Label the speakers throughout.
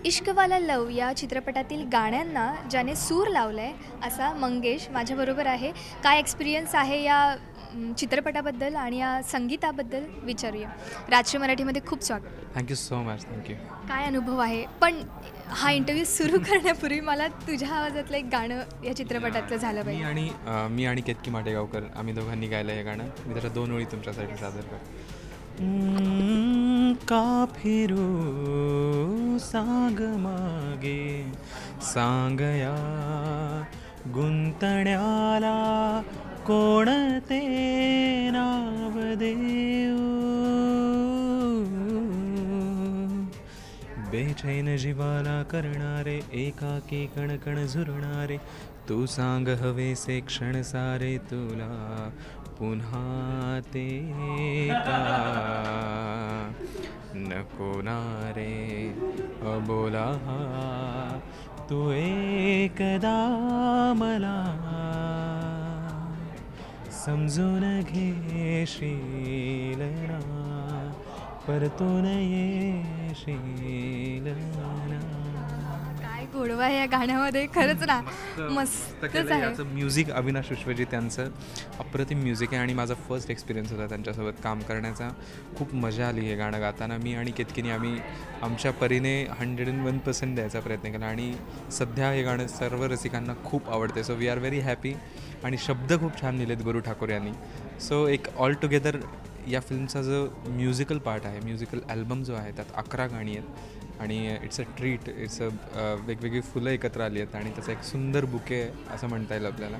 Speaker 1: इश्कवाला लव या चित्रपटातील गाण्यांना ज्याने सूर लावलाय असा मंगेश माझ्याबरोबर आहे. काय एक्सपिरियन्स आहे या चित्रपटाबद्दल आणि या संगीताबद्दल विचारूया. राजश्री मराठीमध्ये खूप स्वागत.
Speaker 2: Thank you so much. थँक्यू.
Speaker 1: काय अनुभव आहे? पण हा इंटरव्ह्यू सुरू करण्यापूर्वी मला तुझ्या आवाजातलं एक गाणं या चित्रपटातलं झालं पाहिजे.
Speaker 2: मी आणि केतकी माटेगावकर आम्ही दोघांनी गायलं हे गाणं. मी त्याच्या 2 ओळी तुमच्यासाठी सादर करतो. का फिरू सांग मागे सांगया गुंतण्याला कोणते नाव देऊ बेचैन जीवाला करणारे एकाकी कणकण झुरणारे तू सांग हवेसे क्षण सारे तुला पुन्हा ते का नको ना रे अबोला तू एकदा मला समजून घेशील ना परतून येशील ना.
Speaker 1: काय गोडवा आहे या गाण्यामध्ये खरंच ना. मस्तच आहे.
Speaker 2: याचं म्युझिक अविनाश विश्वजित यांचं अप्रतिम म्युझिक आहे आणि माझा फर्स्ट एक्सपिरियन्स होता त्यांच्यासोबत काम करण्याचा. खूप मजा आली हे गाणं गाताना. मी आणि केतकीने आम्ही आमच्या परीने 101% द्यायचा प्रयत्न केला आणि सध्या हे गाणं सर्व रसिकांना खूप आवडते. So we are very happy. आणि शब्द खूप छान लिहिलेत गुरु ठाकूर यांनी. सो एक ऑल टुगेदर या फिल्मचा जो म्युझिकल पार्ट आहे, म्युझिकल ॲल्बम जो आहे त्यात 11 गाणी आहेत आणि it's a treat. It's a वेगवेगळी फुलं एकत्र आली आहेत आणि त्याचा एक सुंदर बुके असं म्हणता येईल आपल्याला.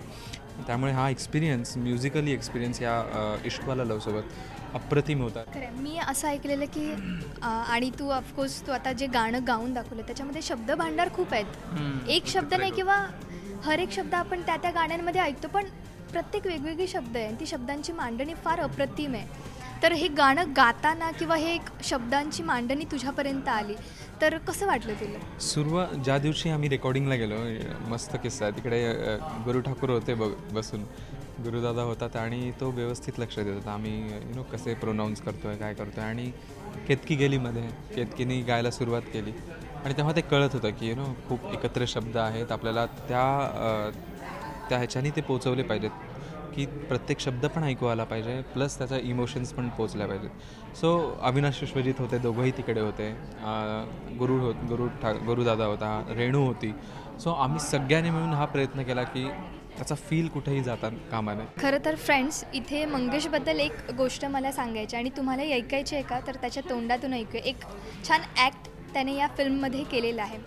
Speaker 2: त्यामुळे हा एक्सपिरियन्स, म्युझिकली एक्सपिरियन्स या इश्कवाला लवसोबत अप्रतिम होता.
Speaker 1: खरं मी असं ऐकलेलं की आणि तू ऑफकोर्स तू आता जे गाणं गाऊन दाखवलं त्याच्यामध्ये शब्द भांडार खूप आहेत. एक शब्द नाही किंवा हर एक शब्द आपण त्या गाण्यांमध्ये ऐकतो, पण प्रत्येक वेगवेगळी शब्द आहे आणि ती शब्दांची मांडणी फार अप्रतिम आहे. तर हे गाणं गाताना किंवा हे एक शब्दांची मांडणी तुझ्यापर्यंत आली तर कसं वाटलं तुला?
Speaker 2: ज्या दिवशी आम्ही रेकॉर्डिंगला गेलो, मस्त किस्सा आहे. तिकडे गुरु ठाकूर होते बसून. गुरुदादा होतात आणि तो व्यवस्थित लक्ष देत होता आम्ही कसे प्रोनाऊन्स करतो आहे, काय करतो आहे. आणि केतकी गेली मध्ये. केतकीने गायला सुरुवात केली आणि तेव्हा ते कळत होतं की खूप एकत्र शब्द आहेत. आपल्याला त्या ह्याच्याने ते पोचवले पाहिजेत की प्रत्येक शब्द पण ऐकू आला पाहिजे, प्लस त्याचा इमोशन्स पण पोचल्या पाहिजेत. सो अविनाश विश्वजित होते, दोघंही तिकडे होते. गुरुदादा होता, रेणू होती. सो आम्ही सगळ्यांनी मिळून हा प्रयत्न केला की त्याचा फील कुठेही जाता कामा नये.
Speaker 1: खरं तर फ्रेंड्स, इथे मंगेशबद्दल एक गोष्ट मला सांगायची आणि तुम्हाला ऐकायची आहे का, तर त्याच्या तोंडातून ऐकूया. एक छान ॲक्ट त्याने या फिल्ममध्ये केलेलं आहे.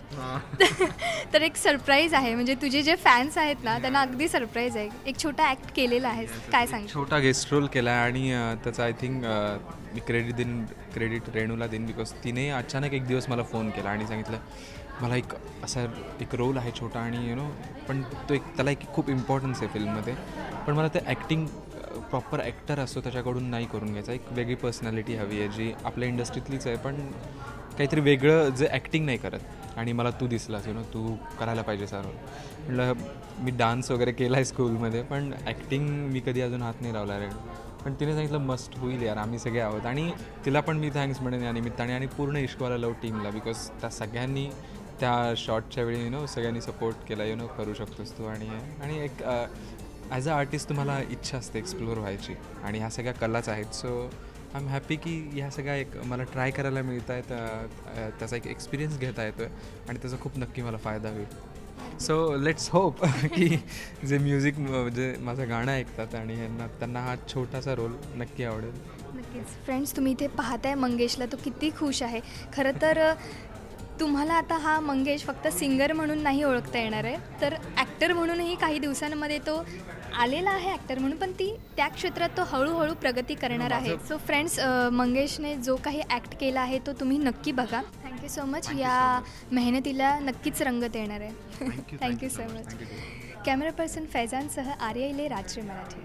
Speaker 1: तर एक सरप्राईज आहे, म्हणजे तुझे जे फॅन्स आहेत ना त्यांना अगदी सरप्राईज आहे. एक छोटा ॲक्ट केलेला आहे, काय सांग?
Speaker 2: छोटा गेस्ट रोल केला आहे आणि त्याचं आय थिंक मी क्रेडिट रेणूला देईन, बिकॉज तिने अचानक एक दिवस मला फोन केला आणि सांगितलं मला एक रोल आहे छोटा आणि पण तो त्याला एक खूप इम्पॉर्टन्स आहे फिल्ममध्ये, पण मला ते ॲक्टिंग प्रॉपर ॲक्टर असतो त्याच्याकडून नाही करून घ्यायचा. एक वेगळी पर्सनॅलिटी हवी आहे जी आपल्या इंडस्ट्रीतलीच आहे पण काहीतरी वेगळं जे ॲक्टिंग नाही करत. आणि मला तू दिसलास तू करायला पाहिजे सर. म्हटलं मी डान्स वगैरे केला आहे स्कूलमध्ये पण ॲक्टिंग मी कधी अजून हात नाही लावला रे. पण तिने सांगितलं मस्ट होईल यार, आम्ही सगळे आहोत. आणि तिला पण मी थँक्स म्हणेन या निमित्ताने आणि पूर्ण इश्कवाला लव टीमला, बिकॉज त्या सगळ्यांनी त्या शॉटच्या वेळी सगळ्यांनी सपोर्ट केला. करू शकतोस तू. आणि एक ॲज अ आर्टिस्ट तुम्हाला इच्छा असते एक्सप्लोअर व्हायची आणि ह्या सगळ्या कलाच आहेत. सो आय एम हॅपी की ह्या सगळ्या एक मला ट्राय करायला मिळत आहेत, त्याचा एक एक्सपिरियन्स घेता येतो आहे आणि त्याचा खूप नक्की मला फायदा होईल. सो लेट्स होप की जे म्युझिक जे माझं गाणं ऐकतात आणि त्यांना हा छोटासा रोल नक्की आवडेल.
Speaker 1: नक्कीच. फ्रेंड्स, तुम्ही इथे पाहताय मंगेशला, तो किती खुश आहे. खरं तर तुम्हाला आता हा मंगेश फक्त सिंगर म्हणून नाही ओळखता येणार आहे, तर ॲक्टर म्हणूनही काही दिवसांमध्ये तो आलेला आहे ॲक्टर म्हणून, पण त्या क्षेत्रात तो हळूहळू प्रगती करणार आहे. सो फ्रेंड्स, मंगेशने जो काही ॲक्ट केला आहे तो तुम्ही नक्की बघा. Thank you so much. या मेहनतीला नक्कीच रंगत येणार आहे. Thank you so much. Camera person फैजानसह आर्या इले, राजश्री मराठी.